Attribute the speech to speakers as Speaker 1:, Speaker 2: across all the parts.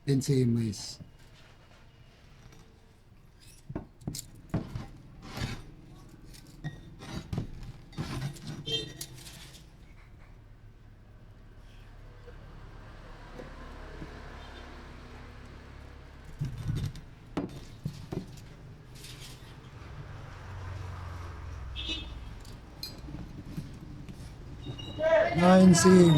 Speaker 1: Then CMS. Nine sim.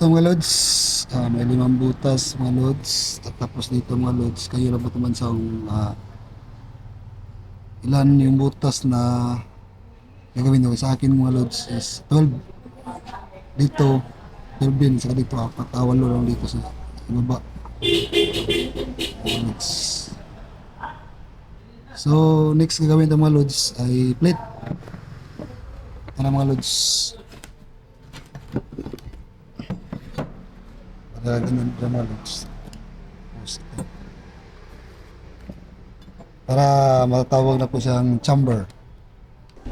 Speaker 1: Ito mga lods, may 5 butas mga lods. At tapos dito mga lods, kayo lang naman sa ilan yung butas na gagawin ko. Sa akin mga lods is 12. Dito 12 din, saka dito 4, 8 lang dito sa baba mga lods. So next gagawin ito mga lods ay plate. Ano mga lods, ganun dyan mga lods, para matatawag na po siyang chamber.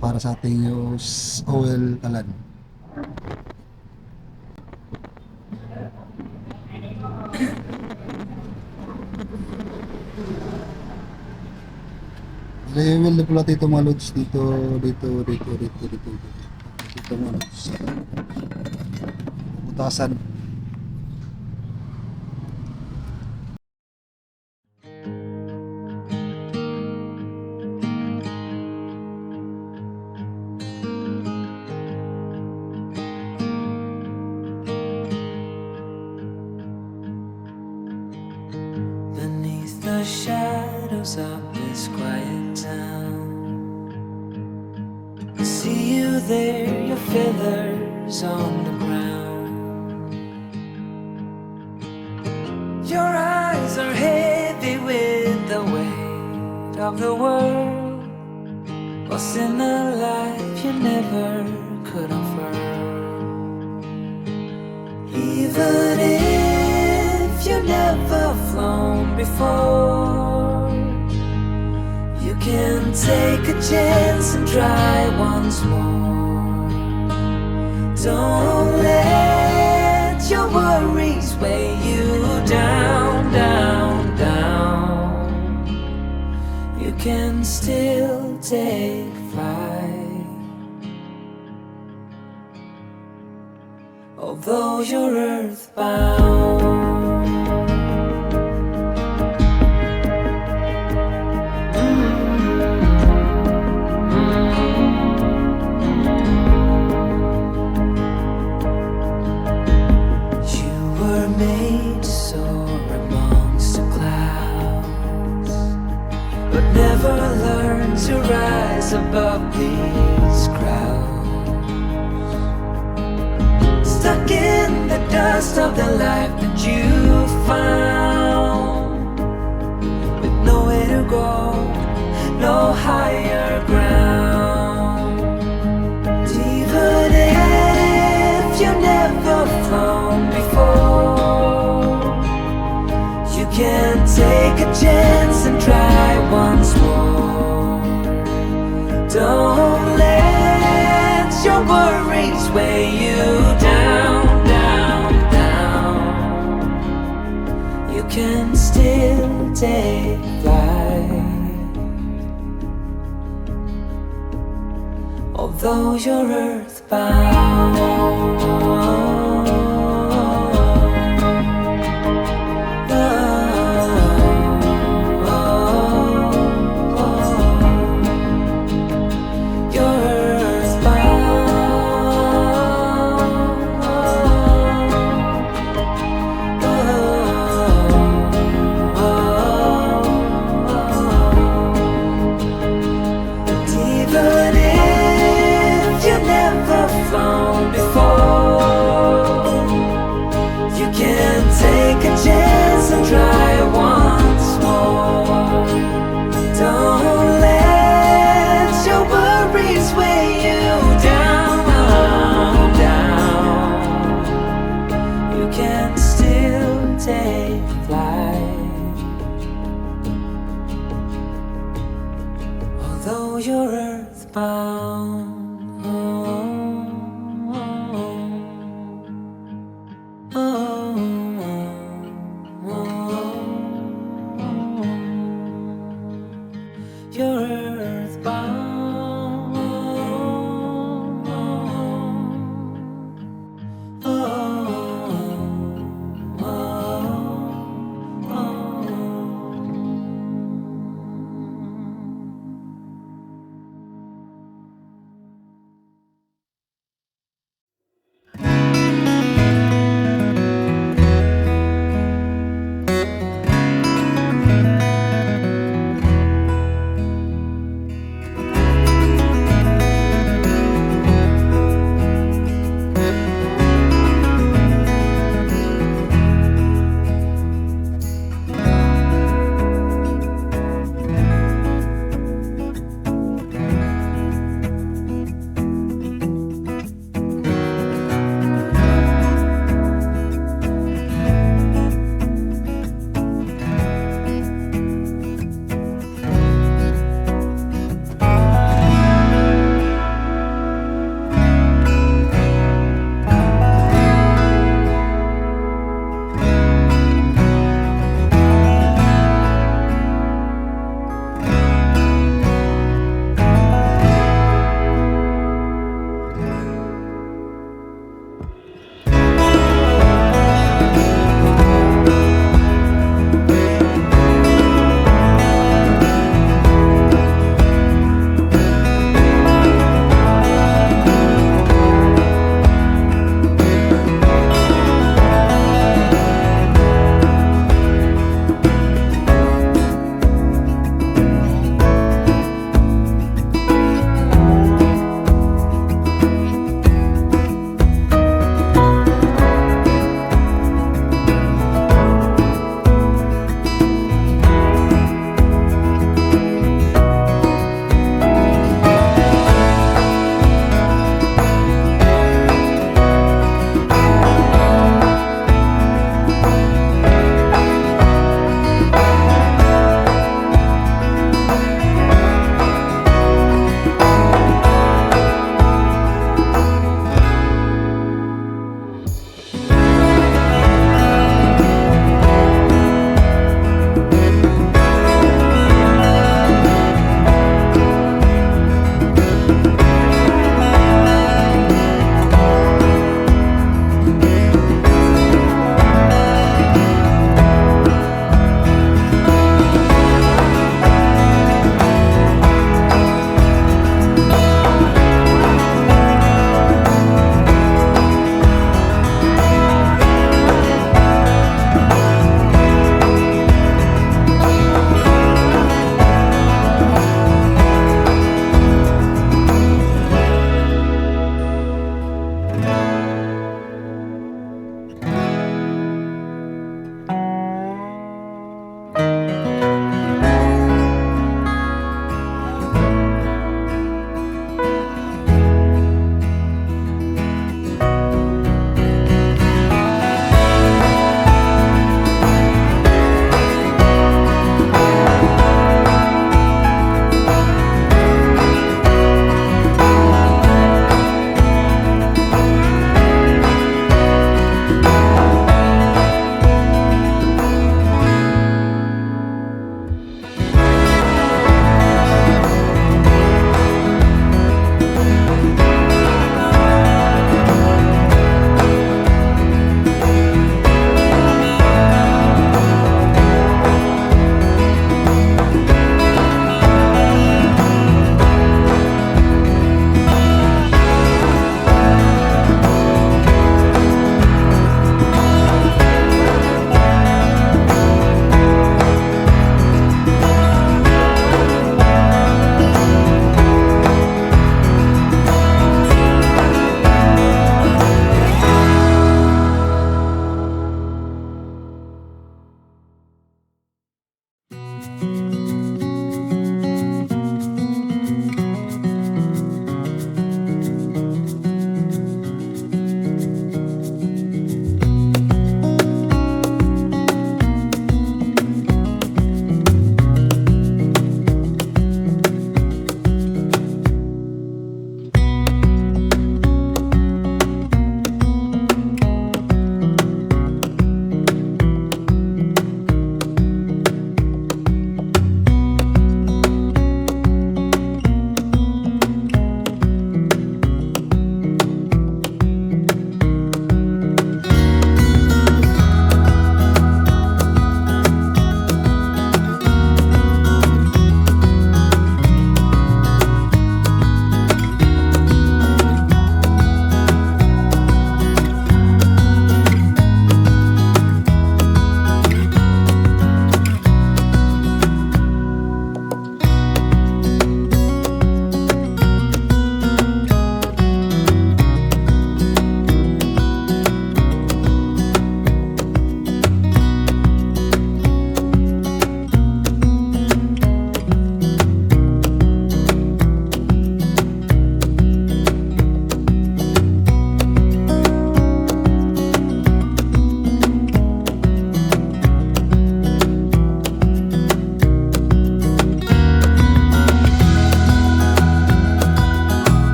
Speaker 1: para sa ating use oil kalan. Level na pala dito mga lods, dito mga lods, butasan.
Speaker 2: Beneath the shadows of this quiet town, I see you there, your feathers on the ground. Your eyes are heavy with the weight of the world. What's in a life you never could offer? Even if you never flown before, you can take a chance and try once more. Don't let your worries weigh you down, down, down. You can still take flight, although you're earthbound. You were made to soar amongst the clouds, but never learn to rise above these crowds. Stuck in the dust of the life that you found, with nowhere to go, no higher ground. Even if you never flown before, you can take a chance and try once more. Don't let your worries weigh you down, down, down. You can still take flight, although you're earthbound. Although you're earthbound, you're earthbound.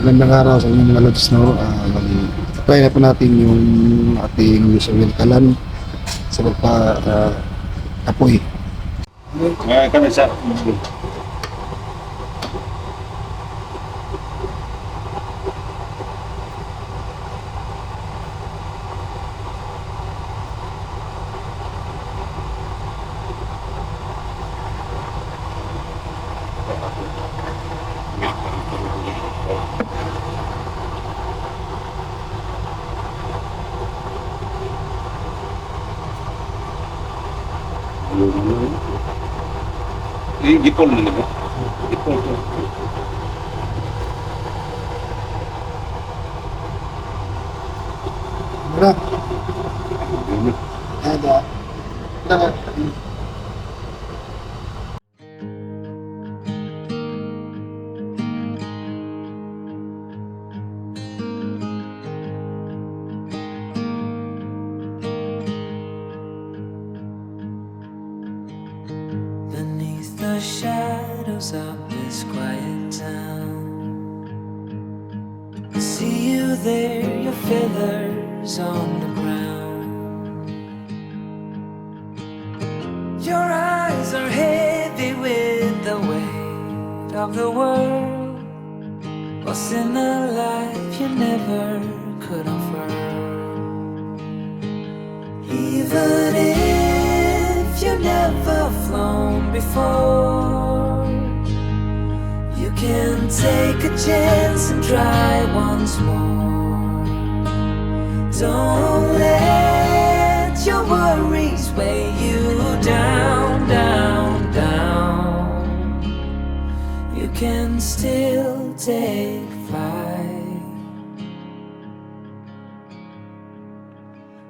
Speaker 1: Magandang araw sa inyong mga lods, no? Try na po natin yung ating use oil kalan sa apoy.
Speaker 3: Kami sa gipol na nila. Gipol to.
Speaker 1: Mura. Ada. Ada.
Speaker 2: Beneath the shadows of this quiet town, I see you there, your feathers on the ground. Your eyes are heavy with the weight of the world. What's in a life you never could offer? Even if you never flown before, you can take a chance and try once more. Don't let your worries weigh you down, down, down. You can still take flight,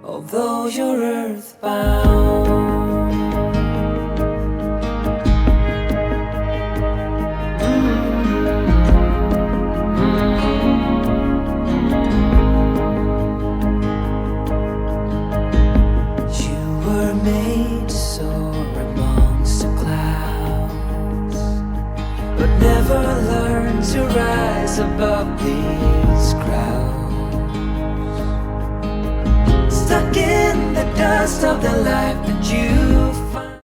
Speaker 2: although you're earthbound. You were made to soar amongst the clouds, but never learned to rise above these crowds. Stuck in the dust of the life